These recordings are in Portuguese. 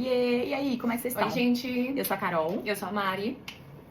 Oiê! E aí, como é que vocês estão? Oi, gente. Eu sou a Carol. Eu sou a Mari.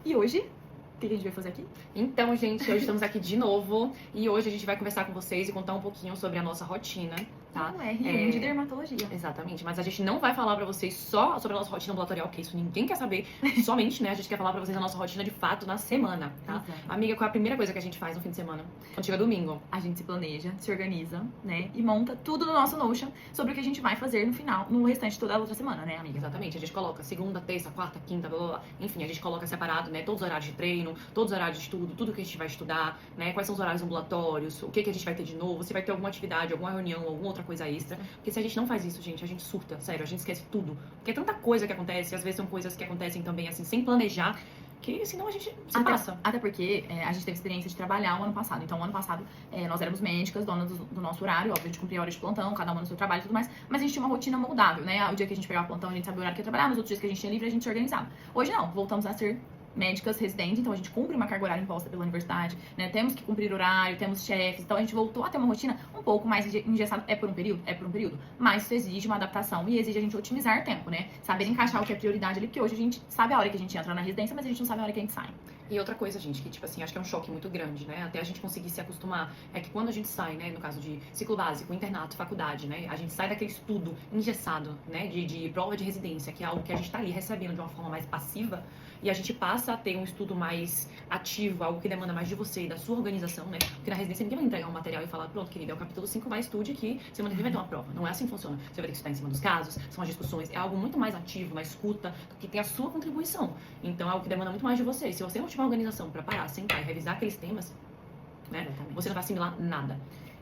E hoje, o que a gente vai fazer aqui? Então, gente, hoje estamos aqui de novo. E hoje a gente vai conversar com vocês e contar um pouquinho sobre a nossa rotina, tá? R1 de dermatologia. Exatamente. Mas a gente não vai falar pra vocês só sobre a nossa rotina ambulatorial, que isso ninguém quer saber. Somente, né? A gente quer falar pra vocês a nossa rotina de fato na semana, tá? Exato. Amiga, qual é a primeira coisa que a gente faz no fim de semana? Quando chega domingo? A gente se planeja, se organiza, né? E monta tudo no nosso Notion sobre o que a gente vai fazer no final, no restante de toda a outra semana, né, amiga? Exatamente. A gente coloca segunda, terça, quarta, quinta, blá, blá, blá. Enfim, a gente coloca separado, né? Todos os horários de treino, todos os horários de estudo, tudo que a gente vai estudar, né? Quais são os horários ambulatórios, o que a gente vai ter de novo, se vai ter alguma atividade, alguma reunião, alguma outra coisa extra. Porque se a gente não faz isso, gente, a gente surta, sério, a gente esquece tudo. Porque é tanta coisa que acontece, às vezes são coisas que acontecem também, assim, sem planejar, que senão a gente se passa. Até porque a gente teve experiência de trabalhar o ano passado. Então, o ano passado, nós éramos médicas, donas do nosso horário. Óbvio, a gente cumpria horas de plantão, cada uma no seu trabalho e tudo mais. Mas a gente tinha uma rotina moldável, né? O dia que a gente pegava plantão, a gente sabia o horário que ia trabalhar. Nos outros dias que a gente tinha livre, a gente se organizava. Hoje, não. Voltamos a ser médicas residentes, então a gente cumpre uma carga horária imposta pela universidade, né? Temos que cumprir horário, temos chefes, então a gente voltou a ter uma rotina um pouco mais engessada. É por um período, mas isso exige uma adaptação e exige a gente otimizar tempo, né? Saber encaixar o que é prioridade ali, porque hoje a gente sabe a hora que a gente entra na residência, mas a gente não sabe a hora que a gente sai. E outra coisa, gente, que, tipo assim, acho que é um choque muito grande, né? Até a gente conseguir se acostumar, é que quando a gente sai, né, no caso de ciclo básico, internato, faculdade, né, a gente sai daquele estudo engessado, né, de prova de residência, que é algo que a gente tá ali recebendo de uma forma mais passiva, e a gente passa a ter um estudo mais ativo, algo que demanda mais de você e da sua organização, né? Porque na residência ninguém vai entregar um material e falar, pronto, querida, é o capítulo 5, vai estude aqui, semana que vem vai ter uma prova. Não é assim que funciona. Você vai ter que estudar em cima dos casos, são as discussões, é algo muito mais ativo, na escuta, que tem a sua contribuição. Então é algo que demanda muito mais de você. E se você não tiver uma organização para parar, sentar e revisar aqueles temas, né, você não vai assimilar nada.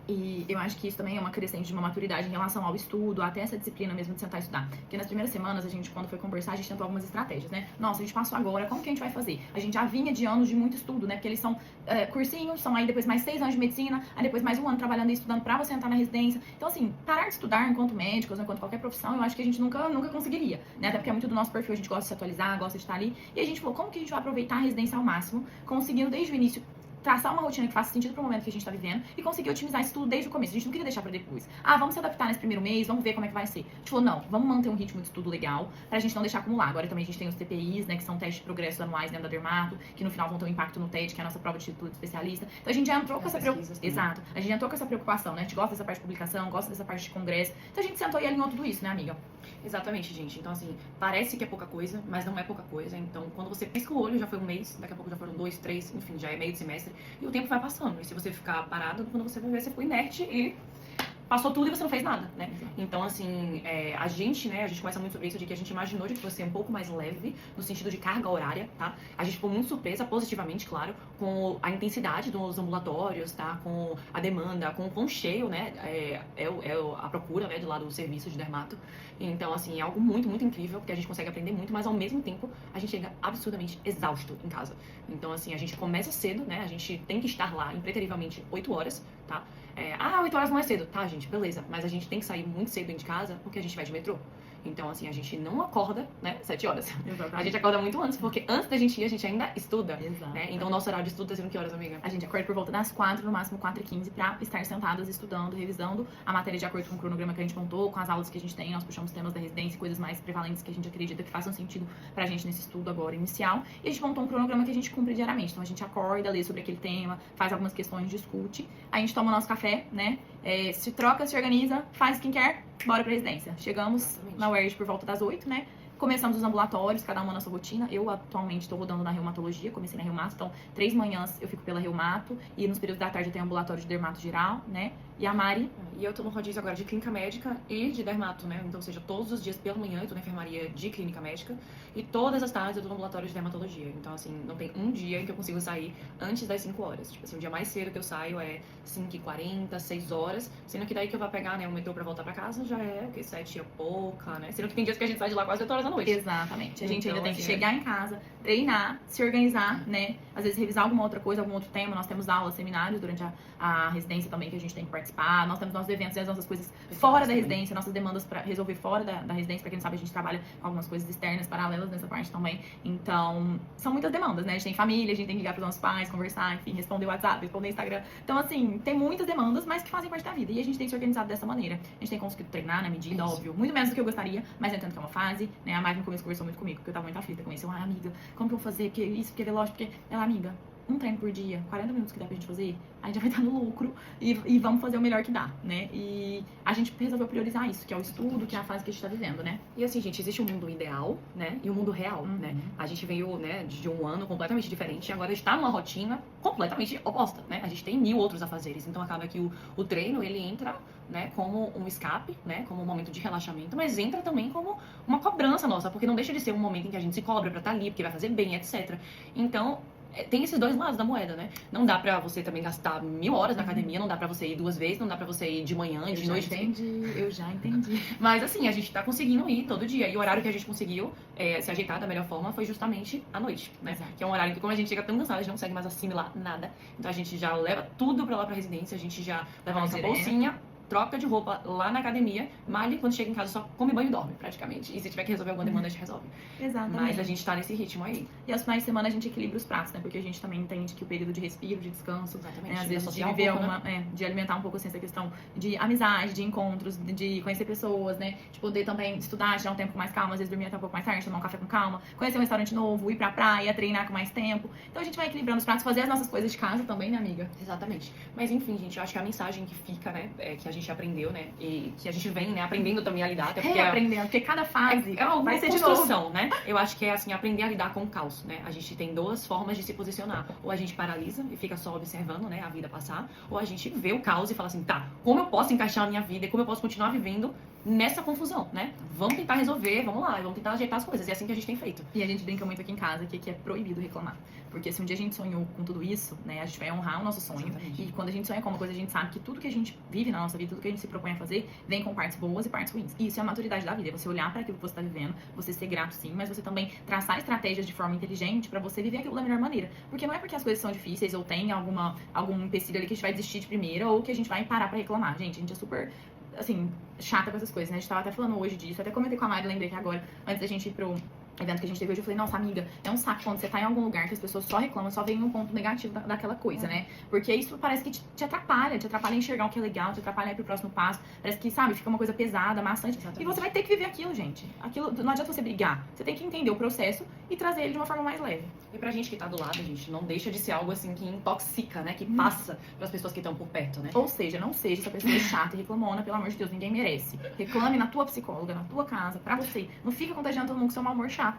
E eu acho que isso também é uma crescente de uma maturidade em relação ao estudo, até essa disciplina mesmo de sentar e estudar. Porque nas primeiras semanas, a gente, quando foi conversar, a gente tentou algumas estratégias, né? Nossa, a gente passou agora, como que a gente vai fazer? A gente já vinha de anos de muito estudo, né? Porque eles são cursinhos, são aí depois mais 6 anos de medicina, aí depois mais um ano trabalhando e estudando pra você entrar na residência. Então, assim, parar de estudar enquanto médicos, enquanto qualquer profissão, eu acho que a gente nunca conseguiria, né? Até porque é muito do nosso perfil, a gente gosta de se atualizar, gosta de estar ali. E a gente falou, como que a gente vai aproveitar a residência ao máximo, conseguindo desde o início traçar uma rotina que faça sentido pro momento que a gente tá vivendo e conseguir otimizar isso tudo desde o começo. A gente não queria deixar pra depois. Ah, vamos se adaptar nesse primeiro mês, vamos ver como é que vai ser. A gente falou, não, vamos manter um ritmo de estudo legal pra gente não deixar acumular. Agora também a gente tem os TPIs, né, que são testes de progresso anuais dentro da Dermato, que no final vão ter um impacto no TED, que é a nossa prova de título de especialista. Então a gente já entrou com essa preocupação. Exato. A gente já entrou com essa preocupação, né? A gente gosta dessa parte de publicação, gosta dessa parte de congresso. Então a gente sentou e alinhou tudo isso, né, amiga? Exatamente, gente. Então, assim, parece que é pouca coisa, mas não é pouca coisa. Então, quando você pisca o olho, já foi um mês, daqui a pouco já foram 2, 3, enfim, já é meio de semestre, e o tempo vai passando. E se você ficar parado, quando você vai ver, você ficou inerte e passou tudo e você não fez nada, né? Então, assim, a gente conversa muito sobre isso, de que a gente imaginou de que fosse um pouco mais leve, no sentido de carga horária, tá? A gente ficou muito surpresa, positivamente, claro, com a intensidade dos ambulatórios, tá? Com a demanda, com o quão cheio, né? A procura, né? Do lado do serviço de dermato. Então, assim, é algo muito, muito incrível, porque a gente consegue aprender muito, mas ao mesmo tempo a gente chega absurdamente exausto em casa. Então, assim, a gente começa cedo, né? A gente tem que estar lá, impreterivelmente, 8 horas, tá? 8 horas não é cedo. Tá, gente, beleza. Mas a gente tem que sair muito cedo de casa, porque a gente vai de metrô. Então, assim, a gente não acorda, né, 7 horas. Exatamente. A gente acorda muito antes, porque antes da gente ir, a gente ainda estuda. Exato. Né? Então, o nosso horário de estudo tá sendo que horas, amiga? A gente acorda por volta das 4, no máximo 4h15, pra estar sentadas, estudando, revisando a matéria de acordo com o cronograma que a gente montou, com as aulas que a gente tem. Nós puxamos temas da residência, coisas mais prevalentes que a gente acredita que façam sentido pra gente nesse estudo agora inicial. E a gente montou um cronograma que a gente cumpre diariamente. Então, a gente acorda, lê sobre aquele tema, faz algumas questões, discute. A gente toma o nosso café, né? Se troca, se organiza, faz quem quer, bora pra residência. Chegamos Exatamente. na UERJ por volta das 8, né? Começamos os ambulatórios, cada uma na sua rotina. Eu atualmente estou rodando na reumatologia, comecei na reumato, então 3 manhãs eu fico pela reumato e nos períodos da tarde eu tenho ambulatório de dermato geral, né? E a Mari? E eu tô no rodízio agora de clínica médica e de dermato, né? Então, ou seja, todos os dias pela manhã eu tô na enfermaria de clínica médica e todas as tardes eu tô no ambulatório de dermatologia. Então, assim, não tem um dia em que eu consigo sair antes das 5 horas. Tipo assim, o dia mais cedo que eu saio é 5h40, 6 horas, sendo que daí que eu vou pegar, né, o metrô pra voltar pra casa já é, o quê? 7 e pouca, né? Sendo que tem dias que a gente sai de lá quase 8 horas da noite. Exatamente. A gente Então, ainda tem que assim, chegar em casa, treinar, se organizar, né? Às vezes revisar alguma outra coisa, algum outro tema. Nós temos aulas, seminários durante a residência também que a gente tem que participar. Nós temos nossos eventos e as nossas coisas fora da também. residência, nossas demandas pra resolver fora da residência. Pra quem não sabe, a gente trabalha com algumas coisas externas, paralelas nessa parte também. Então, são muitas demandas, né? A gente tem família, a gente tem que ligar pros nossos pais, conversar, enfim, responder WhatsApp, responder Instagram. Então, assim, tem muitas demandas, mas que fazem parte da vida. E a gente tem se organizado dessa maneira. A gente tem conseguido treinar na medida, Isso. óbvio. Muito menos do que eu gostaria, mas eu entendo que é uma fase, né? A Mari no começo conversou muito comigo, porque eu tava muito aflita com isso. Eu, ai, amiga, como que eu vou fazer? Porque isso, porque relógio, porque... Ela, amiga, um treino por dia, 40 minutos que dá pra gente fazer, a gente já vai estar no lucro e vamos fazer o melhor que dá, né? E a gente resolveu priorizar isso, que é o estudo, que é a fase que a gente tá vivendo, né? E assim, gente, existe um mundo ideal, né? E um mundo real, né? A gente veio, né, de um ano completamente diferente e agora a gente tá numa rotina completamente oposta, né? A gente tem 1000 outros afazeres, então acaba que o treino, ele entra, né, como um escape, né? Como um momento de relaxamento, mas entra também como uma cobrança nossa, porque não deixa de ser um momento em que a gente se cobra pra estar ali, porque vai fazer bem, etc. Então, tem esses dois lados da moeda, né? Não dá pra você também gastar 1000 horas na academia, não dá pra você ir 2 vezes, não dá pra você ir de manhã e de noite. Eu já entendi. Mas assim, a gente tá conseguindo ir todo dia. E o horário que a gente conseguiu se ajeitar da melhor forma foi justamente à noite, né? Exato. Que é um horário que, como a gente chega tão cansado, a gente não consegue mais assimilar nada. Então a gente já leva tudo pra lá pra residência, a gente já leva a nossa direto. bolsinha, troca de roupa lá na academia, malha, quando chega em casa só come banho e dorme, praticamente. E se tiver que resolver alguma demanda, a gente resolve. Exatamente. Mas a gente tá nesse ritmo aí. E aos finais de semana a gente equilibra os pratos, né? Porque a gente também entende que o período de respiro, de descanso, Exatamente. né? Às Vida vezes de social um viver pouco, alguma, de alimentar um pouco assim, essa questão de amizade, de encontros, de conhecer pessoas, né? De poder também estudar, tirar um tempo com mais calma, às vezes dormir até um pouco mais tarde, tomar um café com calma, conhecer um restaurante novo, ir pra praia, treinar com mais tempo. Então a gente vai equilibrando os pratos, fazer as nossas coisas de casa também, né, amiga? Exatamente. Mas enfim, gente, eu acho que a mensagem que fica, né, é que a gente aprendeu, né, e que a gente vem, né, aprendendo também a lidar, até porque Reaprendendo, porque cada fase é uma vai ser de novo. construção, né? Eu acho que é assim, aprender a lidar com o caos, né? A gente tem 2 formas de se posicionar. Ou a gente paralisa e fica só observando, né, a vida passar, ou a gente vê o caos e fala assim, tá, como eu posso encaixar a minha vida e como eu posso continuar vivendo nessa confusão, né? Vamos tentar resolver, vamos lá, vamos tentar ajeitar as coisas. E é assim que a gente tem feito. E a gente brinca muito aqui em casa que é proibido reclamar. Porque se um dia a gente sonhou com tudo isso, né, a gente vai honrar o nosso sonho. Exatamente. E quando a gente sonha com uma coisa, a gente sabe que tudo que a gente vive na nossa vida, tudo que a gente se propõe a fazer, vem com partes boas e partes ruins. E isso é a maturidade da vida. É você olhar para aquilo que você tá vivendo, você ser grato sim, mas você também traçar estratégias de forma inteligente pra você viver aquilo da melhor maneira. Porque não é porque as coisas são difíceis ou tem algum empecilho ali que a gente vai desistir de primeira ou que a gente vai parar pra reclamar. Gente, a gente é super, assim, chata com essas coisas, né? A gente tava até falando hoje disso, até comentei com a Mari, lembrei que agora, antes da gente ir pro evento que a gente teve hoje, eu falei, nossa, amiga, é um saco quando você tá em algum lugar que as pessoas só reclamam, só veem um ponto negativo daquela coisa, né? Porque isso parece que te atrapalha a enxergar o que é legal, te atrapalha a ir pro próximo passo, parece que, sabe, fica uma coisa pesada, maçante, Exatamente. e você vai ter que viver aquilo, gente. Aquilo, não adianta você brigar, você tem que entender o processo e trazer ele de uma forma mais leve. E pra gente que tá do lado, gente, não deixa de ser algo assim que intoxica, né? Que passa pras pessoas que estão por perto, né? Ou seja, não seja essa pessoa chata e reclamona, pelo amor de Deus, ninguém merece. Reclame na tua psicóloga, na tua casa, pra você. Não fica contagiando todo mundo com seu mau humor chato.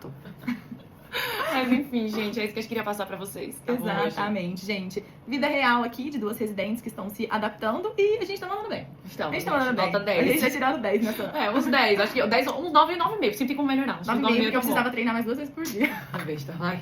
Mas enfim, gente, é isso que a gente queria passar pra vocês. Tá bom hoje? Exatamente, gente. Vida real aqui de 2 residentes que estão se adaptando e a gente tá mandando bem. Então, A gente tá mandando bem. nota A gente 10. vai tirando 10 nessa. É, uns 10. Acho que 10, uns 9 e 9,5. Sempre tem como melhorar. Uns 9,5 porque eu 9,5 tá bom. precisava treinar mais 2 vezes por dia. A besta, vai.